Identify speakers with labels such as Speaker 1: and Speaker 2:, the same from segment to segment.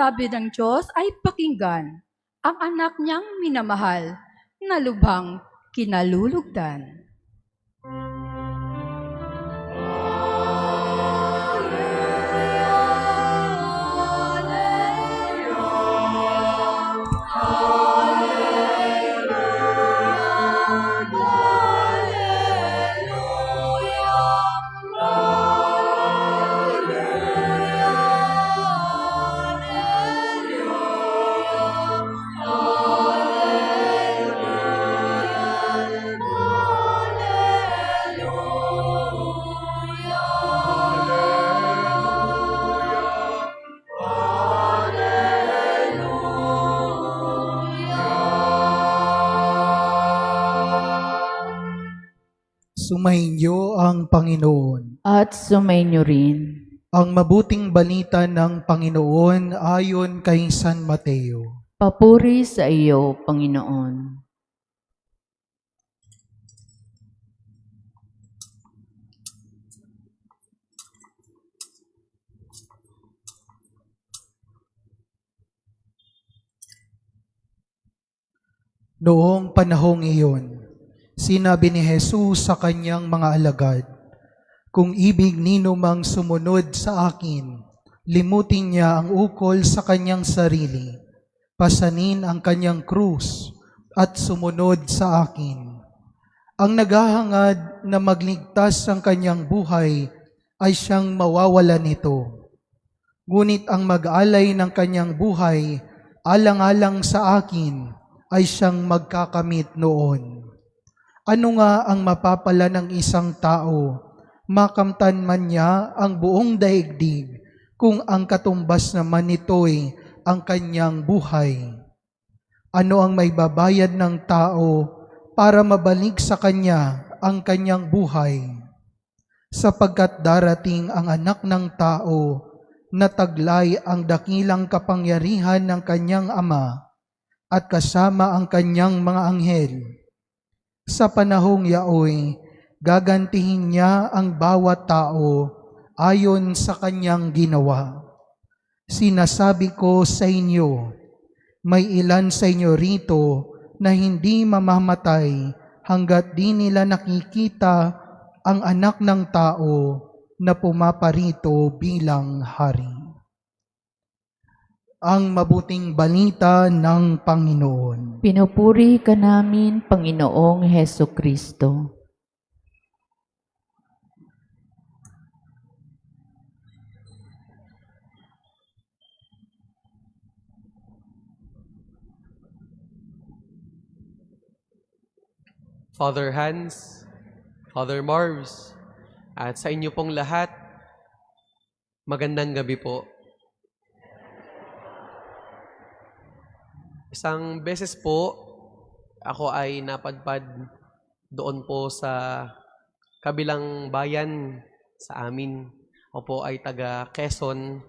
Speaker 1: sabi ng Diyos ay pakinggan ang anak niyang minamahal na lubhang kinalulugdan.
Speaker 2: Sumainyo ang Panginoon.
Speaker 3: At sumainyo rin.
Speaker 2: Ang mabuting balita ng Panginoon ayon kay San Mateo.
Speaker 3: Papuri sa iyo, Panginoon.
Speaker 2: Noong panahong iyon, sinabi ni Jesus sa kanyang mga alagad, "Kung ibig nino mang sumunod sa akin, limutin niya ang ukol sa kanyang sarili, pasanin ang kanyang krus, at sumunod sa akin. Ang naghahangad na magligtas ng kanyang buhay ay siyang mawawala nito. Ngunit ang mag-alay ng kanyang buhay, alang-alang sa akin, ay siyang magkakamit noon. Ano nga ang mapapala ng isang tao, makamtan man niya ang buong daigdig, kung ang katumbas naman nito'y ang kanyang buhay? Ano ang may babayad ng tao para mabalik sa kanya ang kanyang buhay? Sapagkat darating ang anak ng tao na taglay ang dakilang kapangyarihan ng kanyang ama at kasama ang kanyang mga anghel. Sa panahong yaoy, gagantihin niya ang bawat tao ayon sa kanyang ginawa. Sinasabi ko sa inyo, may ilan sa inyo rito na hindi mamamatay hanggat di nila nakikita ang anak ng tao na pumaparito bilang hari." Ang mabuting balita ng Panginoon.
Speaker 3: Pinupuri ka namin, Panginoong Heso Kristo.
Speaker 4: Father Hans, Father Mars, at sa inyo pong lahat, magandang gabi po. Isang beses po, ako ay napadpad doon po sa kabilang bayan sa amin. Ako po ay taga Quezon.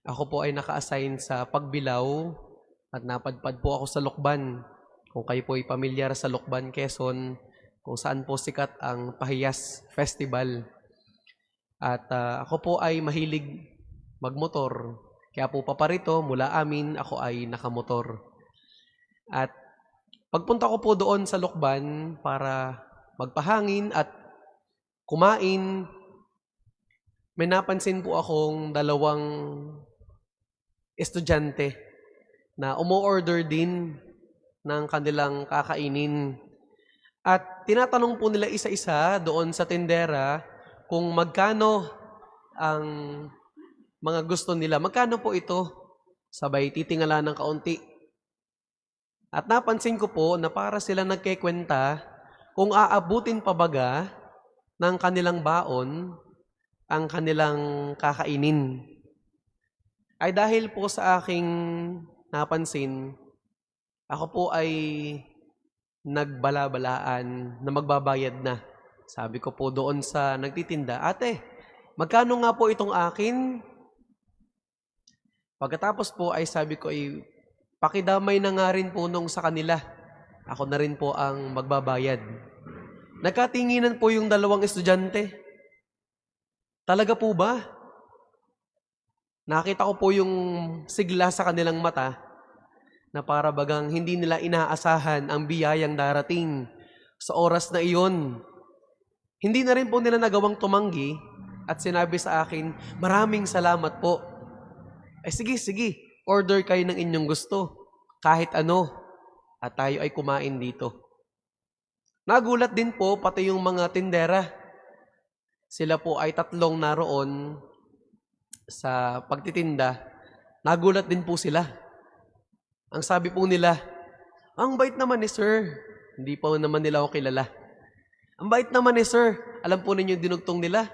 Speaker 4: Ako po ay naka-assign sa Pagbilao at napadpad po ako sa Lokban. Kung kayo po ay pamilyar sa Lokban, Quezon, kung saan po sikat ang Pahiyas Festival. At ako po ay mahilig magmotor. Kaya po paparito, mula amin, ako ay nakamotor. At pagpunta ko po doon sa Lokban para magpahangin at kumain, may napansin po akong dalawang estudyante na umu-order din ng kanilang kakainin. At tinatanong po nila isa-isa doon sa tindera kung magkano ang mga gusto nila. Magkano po ito? Sabay titingala ng kaunti. At napansin ko po na para sila nagkikwenta kung aabutin pa baga ng kanilang baon ang kanilang kakainin. Ay dahil po sa aking napansin, ako po ay nagbala-balaan na magbabayad na. Sabi ko po doon sa nagtitinda, "Ate, magkano nga po itong akin?" Pagkatapos po ay sabi ko, pakidamay na nga rin po nung sa kanila. Ako na rin po ang magbabayad. Nagkatinginan po yung dalawang estudyante. Talaga po ba? Nakita ko po yung sigla sa kanilang mata na para bagang hindi nila inaasahan ang biyayang darating sa oras na iyon. Hindi na rin po nila nagawang tumanggi at sinabi sa akin, maraming salamat po. Sige, order kayo ng inyong gusto. Kahit ano. At tayo ay kumain dito. Nagulat din po pati yung mga tindera. Sila po ay 3 naroon sa pagtitinda. Nagulat din po sila. Ang sabi po nila, ang bait naman ni sir. Hindi pa naman nila ako kilala. Ang bait naman ni sir. Alam po ninyo dinugtong nila.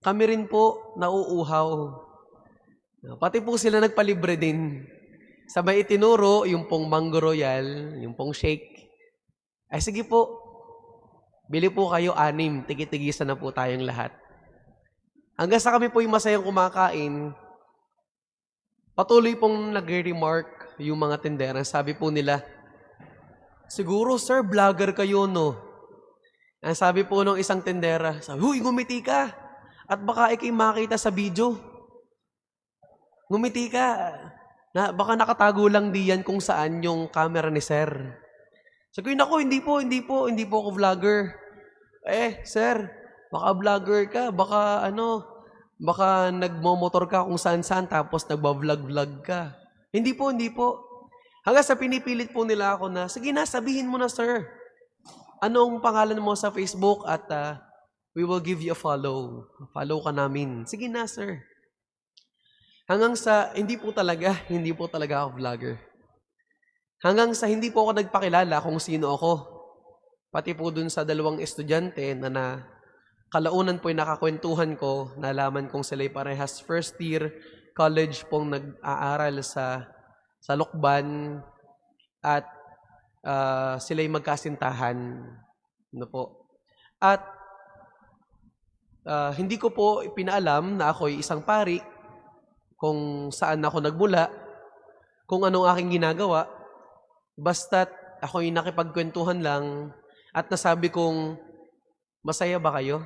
Speaker 4: Kami rin po nauuhaw. Pati po sila nagpalibre din. Sabay itinuro yung pong Mango Royal, yung pong shake. Ay sige po, bili po kayo 6, tigi-tigisan na po tayong lahat. Hanggang sa kami po yung masayang kumakain, patuloy pong nag-remark yung mga tindera. Sabi po nila, siguro sir, vlogger kayo no? Ang sabi po nung isang tindera, sabi, huy, ngumiti ka. At baka ikay makita sa video. Ngumiti ka. Baka nakatago lang diyan kung saan yung camera ni sir. Sabi ko, naku, hindi po ako vlogger. Sir, baka vlogger ka, baka nagmomotor ka kung saan-saan tapos nagba-vlog ka. Hindi po. Hanggang sa pinipilit po nila ako na, sige na, sabihin mo na sir. Anong pangalan mo sa Facebook at we will give you a follow. Follow ka namin. Sige na sir. Hanggang sa, hindi po talaga ako vlogger. Hanggang sa hindi po ako nagpakilala kung sino ako. Pati po dun sa 2 estudyante na kalaunan po yung nakakwentuhan ko, nalaman kong sila'y parehas first year college pong nag-aaral sa Lokban at sila'y magkasintahan. Ano po. At hindi ko po pinaalam na ako'y isang pari, kung saan ako nagmula, kung anong aking ginagawa, basta't ako'y nakipagkwentuhan lang at nasabi kong, masaya ba kayo?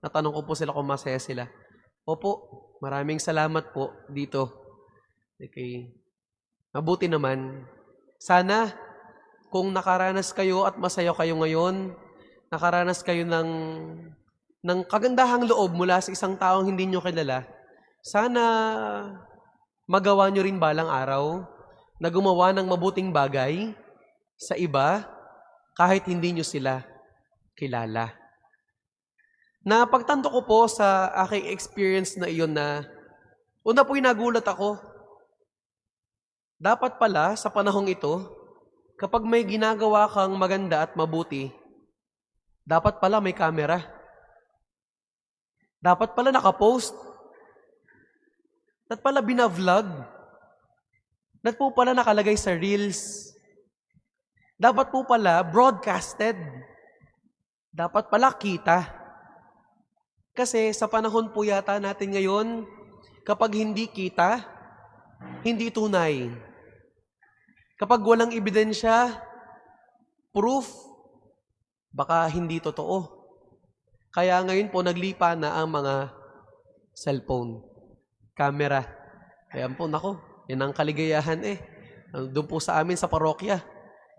Speaker 4: Natanong ko po sila kung masaya sila. Opo, maraming salamat po dito. Okay. Mabuti naman. Sana, kung nakaranas kayo at masaya kayo ngayon, nakaranas kayo ng kagandahang loob mula sa isang taong hindi nyo kilala, sana magawa nyo rin balang araw na gumawa ng mabuting bagay sa iba kahit hindi nyo sila kilala. Napagtanto ko po sa aking experience na iyon na una po'y nagulat ako. Dapat pala sa panahong ito, kapag may ginagawa kang maganda at mabuti, dapat pala may camera. Dapat pala nakapost. Dapat pala binavlog. Dapat po pala nakalagay sa reels. Dapat po pala broadcasted. Dapat pala kita. Kasi sa panahon po yata natin ngayon, kapag hindi kita, hindi tunay. Kapag walang ebidensya, proof, baka hindi totoo. Kaya ngayon po naglipa na ang mga cellphone, camera. Kaya po, nako, yan ang kaligayahan eh. Doon po sa amin sa parokya,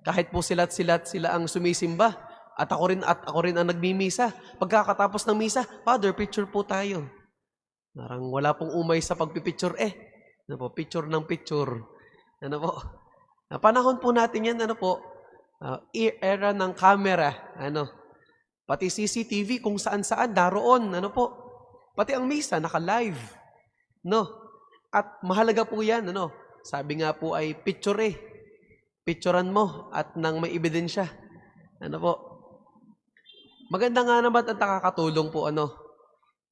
Speaker 4: kahit po sila't sila ang sumisimba, at ako rin ang nagmimisa. Pagkakatapos ng misa, Father, picture po tayo. Narang wala pong umay sa pagpipicture Ano po, picture ng picture. Ano po? Panahon po natin yan, era ng camera. Pati CCTV kung saan-saan, daroon. Pati ang misa, naka-live. At mahalaga po yan. Sabi nga po ay picture Picturean mo at nang may ebidensya. Maganda nga naman at nakakatulong po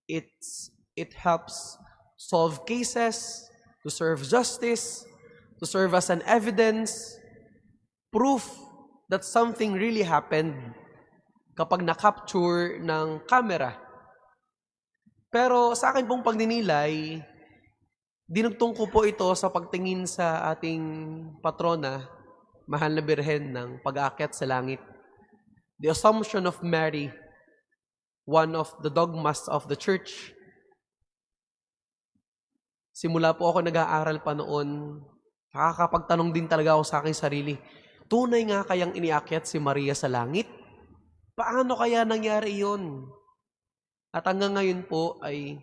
Speaker 4: it helps solve cases, to serve justice, to serve as an evidence, proof that something really happened kapag na-capture ng camera. Pero sa akin pong pagninilay, dinugtong ko po ito sa pagtingin sa ating patrona, Mahal na Birhen ng pag-aakyat sa langit. The Assumption of Mary, one of the dogmas of the church. Simula po ako nag-aaral pa noon, nakakapagtanong din talaga ako sa aking sarili, tunay nga kayang iniakyat si Maria sa langit? Paano kaya nangyari yun? At hanggang ngayon po ay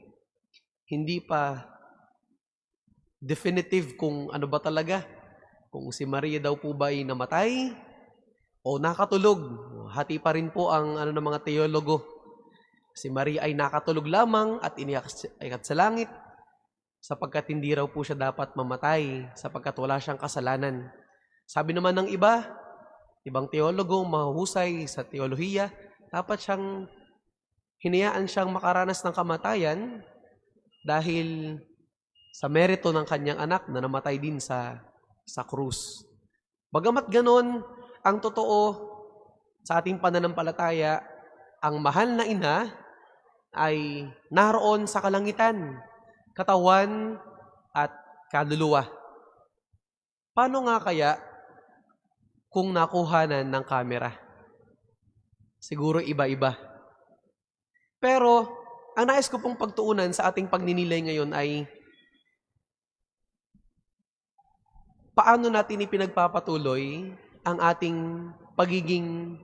Speaker 4: hindi pa definitive kung ano ba talaga. Kung si Maria daw po ba ay namatay o nakatulog. Hati pa rin po ang ng mga teologo. Si Maria ay nakatulog lamang at iniakyat sa langit sapagkat hindi raw po siya dapat mamatay sapagkat wala siyang kasalanan. Sabi naman ng ibang teologo, mahusay sa teolohiya, dapat siyang hinayaan siyang makaranas ng kamatayan dahil sa merito ng kanyang anak na namatay din sa krus. Bagamat ganon, ang totoo sa ating pananampalataya, ang mahal na ina ay naroon sa kalangitan, katawan at kaluluwa. Paano nga kaya kung nakuhanan ng kamera? Siguro iba-iba. Pero, ang nais ko pong pagtuunan sa ating pagninilay ngayon ay paano natin ipinagpapatuloy ang ating pagiging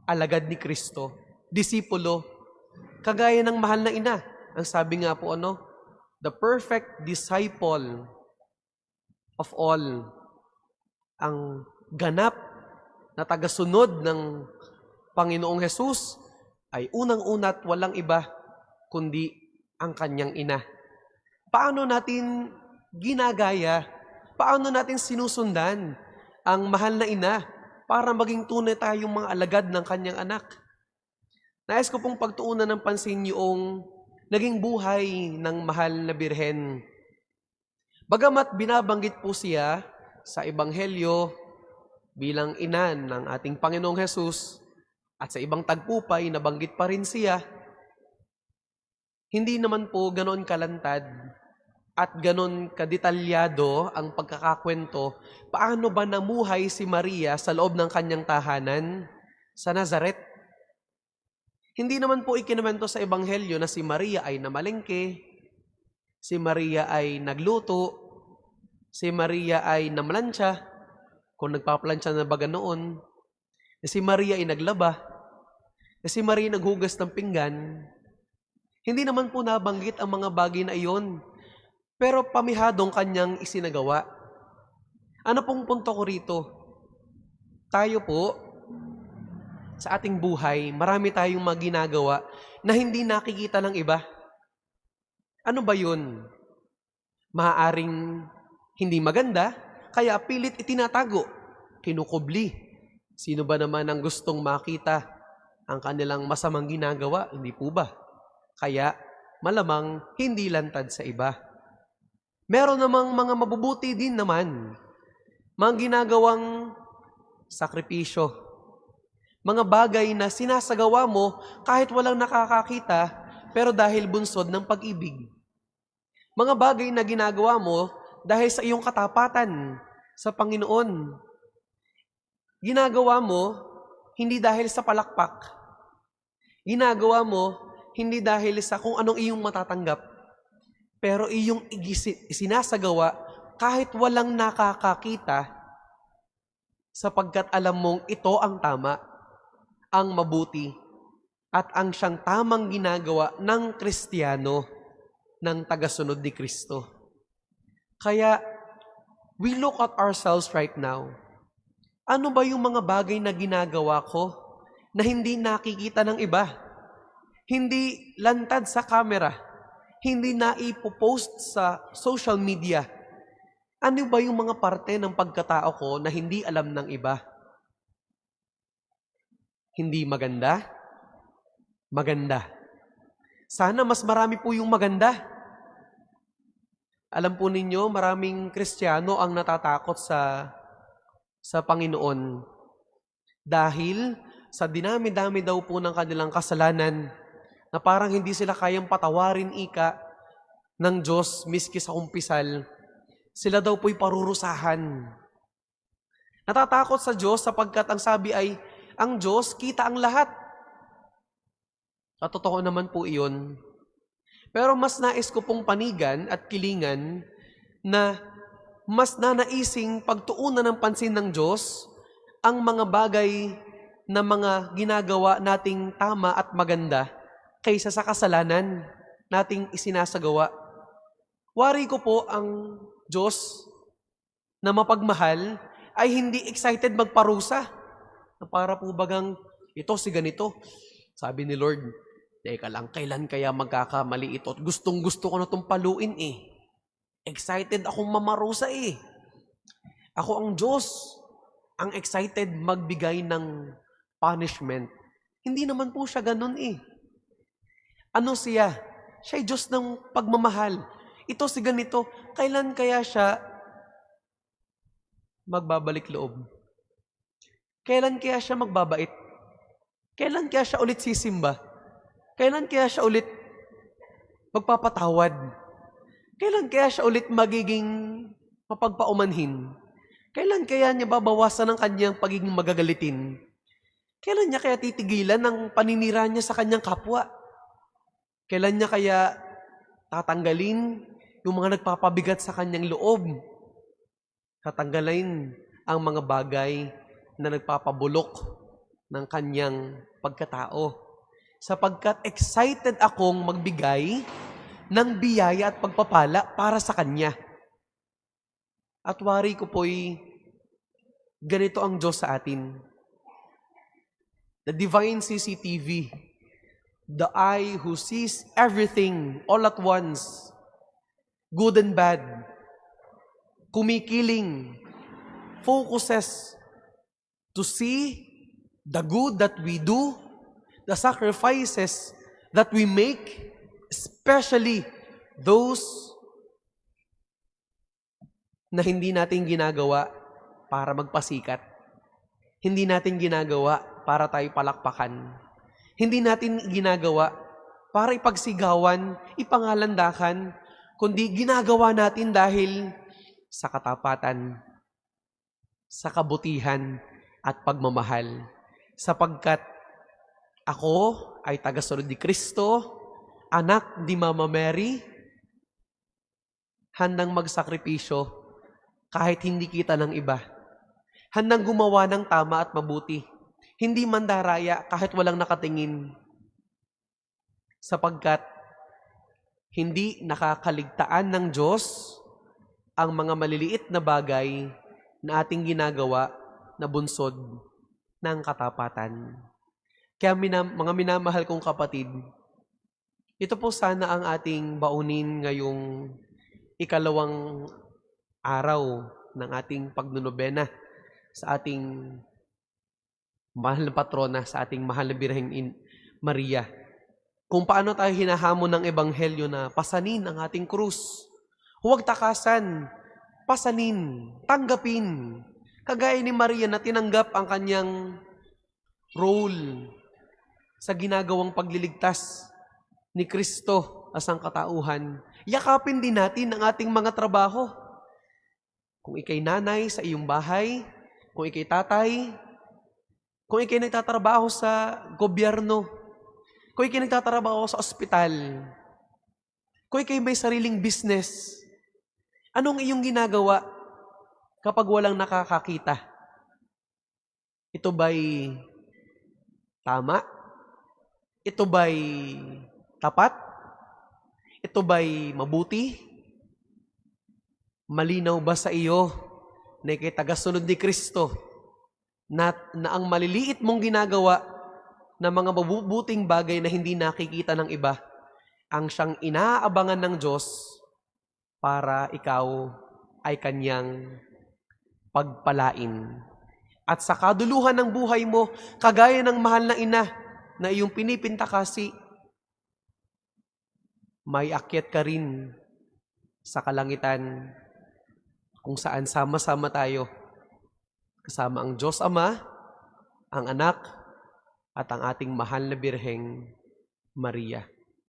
Speaker 4: alagad ni Kristo, disipulo, kagaya ng mahal na ina. Ang sabi nga po the perfect disciple of all, ang ganap na tagasunod ng Panginoong Hesus ay unang-una at walang iba kundi ang kanyang ina. Paano natin ginagaya, paano natin sinusundan ang mahal na ina para maging tunay tayong mga alagad ng kanyang anak? Nais ko pong pagtuunan ng pansin yung naging buhay ng mahal na birhen. Bagamat binabanggit po siya sa Ebanghelyo bilang ina ng ating Panginoong Hesus at sa ibang tagpupay nabanggit pa rin siya, hindi naman po ganon kalantad at ganon kadetalyado ang pagkakakwento paano ba namuhay si Maria sa loob ng kanyang tahanan sa Nazaret. Hindi naman po ikinumento sa Ebanghelyo na si Maria ay namalengke, si Maria ay nagluto, si Maria ay namlansya, kung nagpaplansya na baga noon, si Maria ay naglaba, si Maria naghugas ng pinggan. Hindi naman po nabanggit ang mga bagay na iyon, pero pamihadong kanyang isinagawa. Ano pong punto ko rito? Tayo po, sa ating buhay, marami tayong mga ginagawa na hindi nakikita ng iba. Ano ba yun? Maaaring hindi maganda, kaya pilit itinatago, kinukubli. Sino ba naman ang gustong makita ang kanilang masamang ginagawa? Hindi po ba? Kaya malamang hindi lantad sa iba. Meron namang mga mabubuti din naman, mga ginagawang sakripisyo, mga bagay na sinasagawa mo kahit walang nakakakita, pero dahil bunsod ng pag-ibig. Mga bagay na ginagawa mo dahil sa iyong katapatan sa Panginoon. Ginagawa mo hindi dahil sa palakpak. Ginagawa mo hindi dahil sa kung anong iyong matatanggap, pero iyong isinasagawa kahit walang nakakakita sapagkat alam mong ito ang tama, ang mabuti, at ang siyang tamang ginagawa ng Kristiyano, ng tagasunod ni Kristo. Kaya, we look at ourselves right now. Ano ba yung mga bagay na ginagawa ko na hindi nakikita ng iba? Hindi lantad sa camera, hindi na ipopost sa social media. Ano ba yung mga parte ng pagkatao ko na hindi alam ng iba? Hindi maganda? Maganda. Sana mas marami po yung maganda. Alam po ninyo, maraming Kristiyano ang natatakot sa Panginoon dahil sa dinami-dami daw po ng kanilang kasalanan na parang hindi sila kayang patawarin ng Diyos miski sa kumpisal. Sila daw po'y parurusahan. Natatakot sa Diyos sapagkat ang sabi ay, ang Diyos kita ang lahat. At totoo naman po iyon. Pero mas nais ko pong panigan at kilingan na mas nanaising pagtuunan ng pansin ng Diyos ang mga bagay na mga ginagawa nating tama at maganda kaysa sa kasalanan nating isinasagawa. Wari ko po ang Diyos na mapagmahal ay hindi excited magparusa. Na para po bagang, ito si ganito. Sabi ni Lord, teka lang, kailan kaya magkakamali ito? Gustong gusto ko na itong paluin eh. Excited akong mamarusa eh. Ako ang Diyos, ang excited magbigay ng punishment. Hindi naman po siya ganun eh. Ano siya? Siya'y Diyos ng pagmamahal. Ito si ganito, kailan kaya siya magbabalik loob? Kailan kaya siya magbabait? Kailan kaya siya ulit sisimba? Kailan kaya siya ulit magpapatawad? Kailan kaya siya ulit magiging mapagpaumanhin? Kailan kaya niya babawasan ang kanyang pagiging magagalitin? Kailan niya kaya titigilan ng paninira niya sa kanyang kapwa? Kailan niya kaya tatanggalin yung mga nagpapabigat sa kanyang loob? Tatanggalin ang mga bagay na nagpapabulok ng kanyang pagkatao. Sapagkat excited akong magbigay ng biyaya at pagpapala para sa Kanya. At wari ko po'y ganito ang Diyos sa atin. The divine CCTV, the eye who sees everything all at once, good and bad, kumikiling, focuses to see the good that we do, the sacrifices that we make, especially those na hindi natin ginagawa para magpasikat. Hindi natin ginagawa para tayo palakpakan. Hindi natin ginagawa para ipagsigawan, ipangalandakan, kundi ginagawa natin dahil sa katapatan, sa kabutihan at pagmamahal. Sapagkat ako ay tagasunod ni Kristo, anak ni Mama Mary, handang magsakripisyo kahit hindi kita ng iba. Handang gumawa ng tama at mabuti. Hindi mandaraya kahit walang nakatingin. Sapagkat hindi nakakaligtaan ng Diyos ang mga maliliit na bagay na ating ginagawa na bunsod ng katapatan. Kaya mga minamahal kong kapatid, ito po sana ang ating baunin ngayong ikalawang araw ng ating pagnunobena sa ating mahal na patrona, sa ating mahal na Birheng Maria. Kung paano tayo hinahamon ng Ebanghelyo na pasanin ang ating krus. Huwag takasan, pasanin, tanggapin. Kagaya ni Maria na tinanggap ang kanyang role sa ginagawang pagliligtas ni Kristo as ang katauhan. Yakapin din natin ang ating mga trabaho. Kung ikay nanay sa iyong bahay, kung ikay tatay, kung ikay nagtatrabaho sa gobyerno, kung ikay nagtatrabaho sa ospital, kung ikay may sariling business, anong iyong ginagawa kapag walang nakakakita? Ito ba'y tama? Ito ba'y tapat? Ito ba'y mabuti? Malinaw ba sa iyo na ikay tagasunod ni Kristo na ang maliliit mong ginagawa na mga mabubuting bagay na hindi nakikita ng iba ang siyang inaabangan ng Diyos para ikaw ay kanyang pagpalain. At sa kaduluhan ng buhay mo, kagaya ng mahal na ina na iyong pinipinta kasi, may akyat ka rin sa kalangitan kung saan sama-sama tayo. Kasama ang Diyos Ama, ang Anak, at ang ating mahal na Birheng Maria.